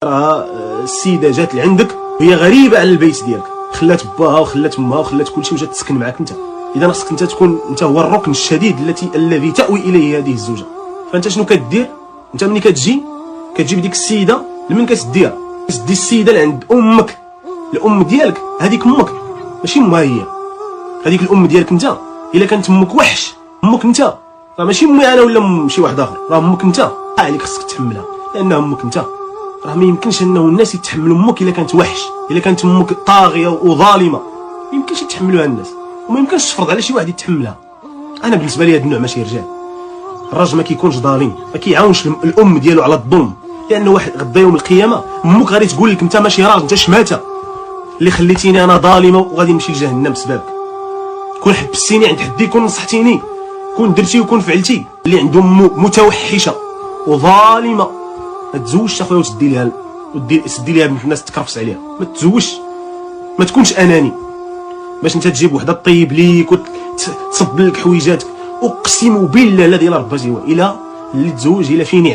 راه السيده جات لعندك وهي غريبه على البيت ديالك، خلات باها وخلات امها وخلات كلشي وجات تسكن معاك انت. اذا خصك انت تكون انت هو الركن الشديد الذي تأوي اليه هذه الزوجه. فانت شنو كدير؟ انت ملي كتجيب ديك السيده لمن كتديها؟ كتدي السيده لعند امك، الام ديالك هذيك امك ماشي امها هي، هذيك الام ديالك انت. الا كانت امك وحش، امك انت راه ماشي امي انا ولا ام شي واحد اخر، راه امك انت عليك خصك تحملها لانها امك انت. راه ما يمكنش انه الناس يتحملوا امك الا كانت وحش، الا كانت امك طاغيه وظالمه ما يمكنش يتحملوها الناس، وما يمكنش تفرض على شي واحد يتحملها. انا بالنسبه لي هذا النوع ماشي رجال. الراجل ما كيكونش ظالم، ما كيعاونش الام ديالو على الظلم، لانه واحد غدا يوم القيامه امك غادي تقول لك انت ماشي راجل، انت شماته اللي خليتيني انا ظالمه وغادي نمشي لجهنم بسببك. كون حبستيني عند حدي، كون نصحتيني، كون درتي وكون فعلتي. اللي عنده متوحشه وظالمه ما تزوجش اخويا وتدي لها تدي لها بنت الناس تكرفس عليها. ما تزوجش، ما تكونش اناني باش انت تجيب وحده طيب ليك وتصب لك حويجاتك. اقسم بالله الذي لا رب سواه الا اللي تزوج الا في نعمه.